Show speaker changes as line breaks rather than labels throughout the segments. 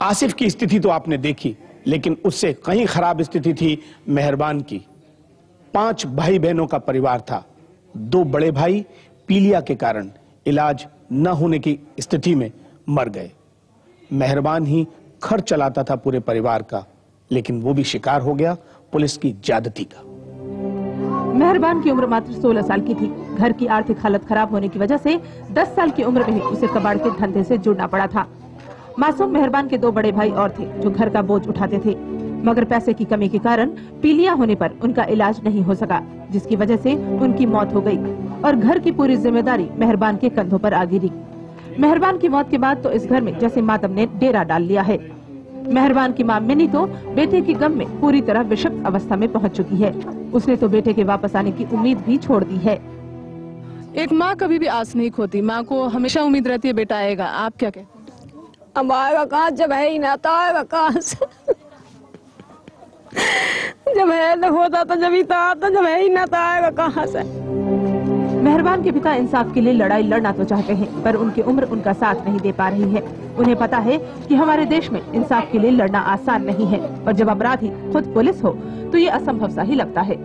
आसिफ की स्थिति तो आपने देखी, लेकिन उससे कहीं खराब स्थिति थी मेहरबान की। 5 भाई बहनों का परिवार था। 2 बड़े भाई पीलिया के कारण इलाज न होने की स्थिति में मर गए। मेहरबान ही खर्च चलाता था पूरे परिवार का, लेकिन वो भी शिकार हो गया पुलिस की ज्यादती का।
मेहरबान की उम्र मात्र 16 साल की थी। घर की आर्थिक हालत खराब होने की वजह से 10 साल की उम्र में ही उसे कबाड़ के धंधे से जुड़ना पड़ा था। मासूम मेहरबान के 2 बड़े भाई और थे जो घर का बोझ उठाते थे, मगर पैसे की कमी के कारण पीलिया होने पर उनका इलाज नहीं हो सका, जिसकी वजह से उनकी मौत हो गई और घर की पूरी जिम्मेदारी मेहरबान के कंधों पर आ गिरी। मेहरबान की मौत के बाद तो इस घर में जैसे मातम ने डेरा डाल लिया है। मेहरबान की मां मिनी तो बेटे की गम में पूरी तरह विषक्त अवस्था में पहुंच चुकी है। उसने तो बेटे के वापस आने की उम्मीद भी छोड़ दी है।
एक माँ कभी भी आस नहीं खोती, माँ को हमेशा उम्मीद रहती है बेटा आएगा। आप क्या कहते हैं?
अब आएगा कहाँ, जब है ही ना तो आएगा कहाँ से। जब है तो होता तो जब ही तो आता, जब है ही ना तो आएगा कहाँ से।
मेहरबान के पिता इंसाफ के लिए लड़ाई लड़ना तो चाहते हैं, पर उनकी उम्र उनका साथ नहीं दे पा रही है। उन्हें पता है कि हमारे देश में इंसाफ के लिए लड़ना आसान नहीं है, और जब अपराधी खुद पुलिस हो तो ये असंभव सा ही लगता है।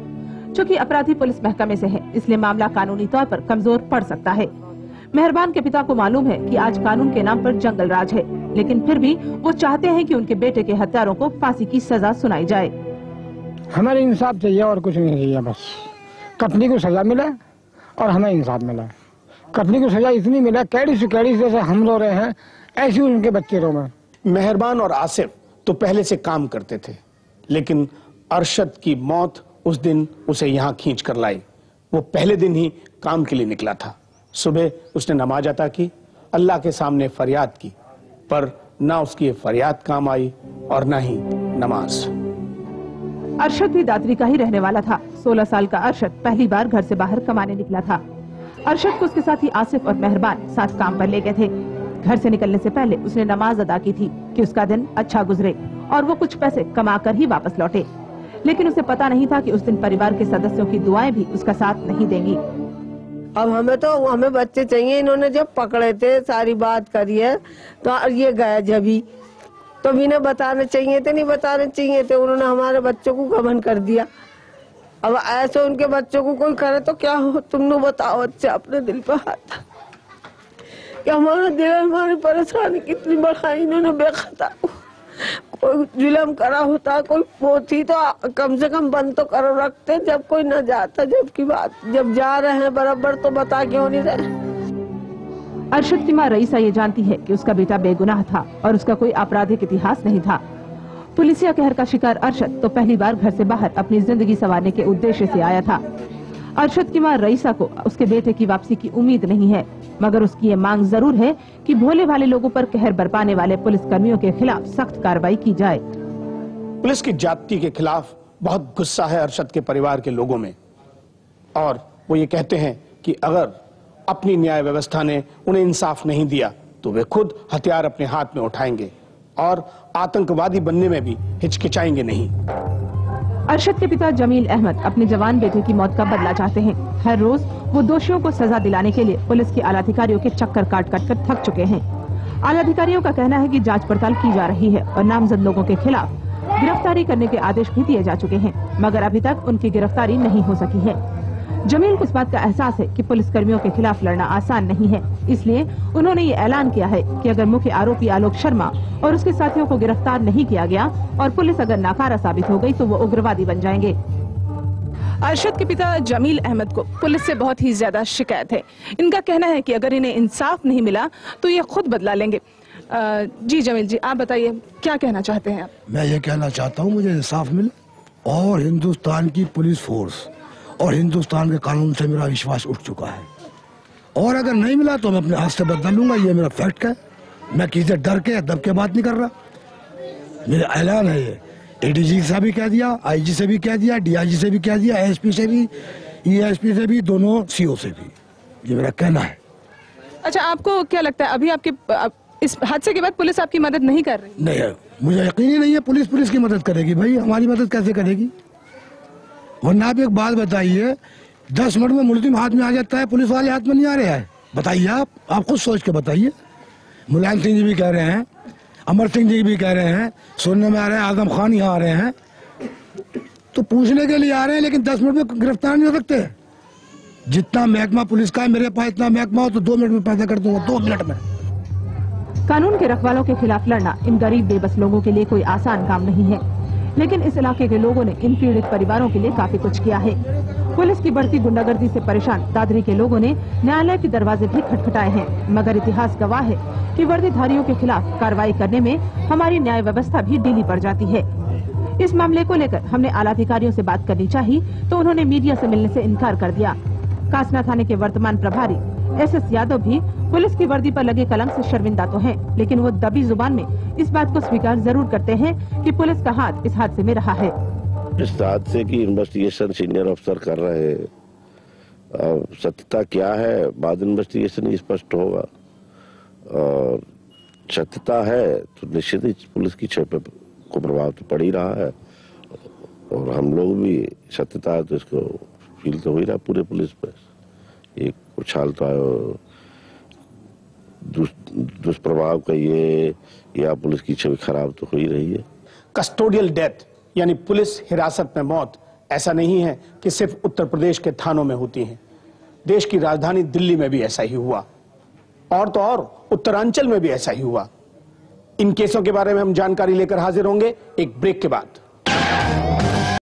चूँकि अपराधी पुलिस महकमे से है, इसलिए मामला कानूनी तौर पर कमजोर पड़ सकता है। मेहरबान के पिता को मालूम है कि आज कानून के नाम पर जंगल राज है, लेकिन फिर भी वो चाहते हैं कि उनके बेटे के हत्यारों को फांसी की सजा सुनाई जाए।
हमें इंसाफ चाहिए और कुछ नहीं चाहिए, बस कटनी को सजा मिले और हमें इंसाफ मिला। कटनी को सजा इतनी मिला, कैडी से कैडी जैसे हम रो रहे हैं ऐसे उनके बच्चे रो में।
मेहरबान और आसिफ तो पहले से काम करते थे, लेकिन अरशद की मौत उस दिन उसे यहाँ खींच कर लाई। वो पहले दिन ही काम के लिए निकला था। सुबह उसने नमाज अता की, अल्लाह के सामने फरियाद की, पर ना उसकी फरियाद काम आई और ना ही नमाज।
अरशद भी दादरी का ही रहने वाला था। 16 साल का अरशद पहली बार घर से बाहर कमाने निकला था। अरशद को उसके साथ ही आसिफ और मेहरबान साथ काम पर ले गए थे। घर से निकलने से पहले उसने नमाज अदा की थी कि उसका दिन अच्छा गुजरे और वो कुछ पैसे कमा कर ही वापस लौटे, लेकिन उसे पता नहीं था कि उस दिन परिवार के सदस्यों की दुआएं भी उसका साथ नहीं देंगी।
अब हमें बच्चे चाहिए। इन्होंने जब पकड़े थे, सारी बात करी है, तो ये गया जभी तो इन्हें बताने चाहिए थे, नहीं बताने चाहिए थे। उन्होंने हमारे बच्चों को गबन कर दिया। अब ऐसे उनके बच्चों को कोई करे तो क्या हो? तुम लोग बताओ। अच्छा, अपने दिल पे हाथ कि हमारा दिल, हमारी परेशानी कितनी बढ़ाई इन्होंने बेखता। कोई जुल्म करा होता, कोई पोथी तो कम से कम बंद तो करो रखते जब कोई न जाता। जब जा रहे हैं बराबर तो बता क्यों नहीं रहे?
अरशद की मां रईसा ये जानती है कि उसका बेटा बेगुनाह था और उसका कोई आपराधिक इतिहास नहीं था। पुलिसिया कहर का शिकार अरशद तो पहली बार घर से बाहर अपनी जिंदगी संवारने के उद्देश्य से आया था। अरशद की मां रईसा को उसके बेटे की वापसी की उम्मीद नहीं है, मगर उसकी ये मांग जरूर है कि भोले भाले लोगों पर कहर बरपाने वाले पुलिस कर्मियों के खिलाफ सख्त कार्रवाई की जाए।
पुलिस की जाति के खिलाफ बहुत गुस्सा है अरशद के परिवार के लोगों में, और वो ये कहते हैं कि अगर अपनी न्याय व्यवस्था ने उन्हें इंसाफ नहीं दिया तो वे खुद हथियार अपने हाथ में उठाएंगे और आतंकवादी बनने में भी हिचकिचाएंगे नहीं।
अरशद के पिता जमील अहमद अपने जवान बेटे की मौत का बदला चाहते हैं। हर रोज वो दोषियों को सजा दिलाने के लिए पुलिस के आला अधिकारियों के चक्कर काट काट कर थक चुके हैं। आला अधिकारियों का कहना है कि जांच पड़ताल की जा रही है और नामजद लोगों के खिलाफ गिरफ्तारी करने के आदेश भी दिए जा चुके हैं, मगर अभी तक उनकी गिरफ्तारी नहीं हो सकी है। जमील को इस बात का एहसास है कि पुलिस कर्मियों के खिलाफ लड़ना आसान नहीं है, इसलिए उन्होंने ये ऐलान किया है कि अगर मुख्य आरोपी आलोक शर्मा और उसके साथियों को गिरफ्तार नहीं किया गया और पुलिस अगर नाकारा साबित हो गई तो वो उग्रवादी बन जाएंगे।
अरशद के पिता जमील अहमद को पुलिस से बहुत ही ज्यादा शिकायत है। इनका कहना है कि अगर इन्हें इंसाफ नहीं मिला तो ये खुद बदला लेंगे। जी जमील जी, आप बताइए क्या कहना चाहते हैं आप?
मैं ये कहना चाहता हूँ मुझे इंसाफ मिले और हिंदुस्तान की पुलिस फोर्स और हिंदुस्तान के कानून से मेरा विश्वास उठ चुका है, और अगर नहीं मिला तो मैं अपने हाथ से बदल लूंगा। ये मेरा फैक्ट है। मैं किसी से डर के दब के बात नहीं कर रहा। मेरा ऐलान है ये। एडीजी से भी कह दिया, आईजी से भी कह दिया, डीआईजी से भी कह दिया, एसपी से भी, ईएसपी से भी, दोनों सीओ से भी। ये मेरा कहना है।
अच्छा, आपको क्या लगता है अभी आपके इस हादसे के बाद पुलिस आपकी मदद नहीं कर रही?
नहीं है, मुझे यकीन ही नहीं है पुलिस की मदद करेगी। भाई हमारी मदद कैसे करेगी? वरना आप एक बात बताइए, 10 मिनट में मुलजिम हाथ में आ जाता है, पुलिस वाले हाथ में नहीं आ रहे हैं। बताइए आप खुद सोच के बताइए। मुलायम सिंह जी भी कह रहे हैं, अमर सिंह जी भी कह रहे हैं, सुनने में आ रहे हैं आजम खान यहाँ आ रहे हैं, तो पूछने के लिए आ रहे हैं, लेकिन 10 मिनट में गिरफ्तार नहीं हो सकते। जितना महकमा पुलिस का है, मेरे पास इतना महकमा हो तो 2 मिनट में पैदा कर दूंगा, 2 मिनट में।
कानून के रखवालों के खिलाफ लड़ना इन गरीब बेबस लोगों के लिए कोई आसान काम नहीं है, लेकिन इस इलाके के लोगों ने इन पीड़ित परिवारों के लिए काफी कुछ किया है। पुलिस की बढ़ती गुंडागर्दी से परेशान दादरी के लोगों ने न्यायालय के दरवाजे भी खटखटाए हैं, मगर इतिहास गवाह है कि वर्दीधारियों के खिलाफ कार्रवाई करने में हमारी न्याय व्यवस्था भी ढीली पड़ जाती है। इस मामले को लेकर हमने आला अधिकारियों से बात करनी चाहिए तो उन्होंने मीडिया से मिलने से इनकार कर दिया। कासना थाने के वर्तमान प्रभारी SS यादव भी पुलिस की वर्दी पर लगे कलंक से शर्मिंदा तो हैं, लेकिन वो दबी जुबान में इस बात को स्वीकार जरूर करते हैं कि पुलिस का हाथ इस हादसे में रहा है।
इस हादसे की इन्वेस्टिगेशन सीनियर अफसर कर रहे हैं। सत्यता क्या है बाद इन्वेस्टिगेशन ही स्पष्ट होगा, और सत्यता है तो निश्चित ही पुलिस की छवि को प्रभाव तो पड़ ही रहा है, और हम लोग भी सत्यता है तो इसको फील तो हो ही रहा पूरे पुलिस पर। एक उछाल तो आयो दुष्प्रभाव का ये, या पुलिस की छवि खराब तो हो ही रही है।
कस्टोडियल डेथ यानी पुलिस हिरासत में मौत ऐसा नहीं है कि सिर्फ उत्तर प्रदेश के थानों में होती है। देश की राजधानी दिल्ली में भी ऐसा ही हुआ, और तो और उत्तरांचल में भी ऐसा ही हुआ। इन केसों के बारे में हम जानकारी लेकर हाजिर होंगे एक ब्रेक के बाद।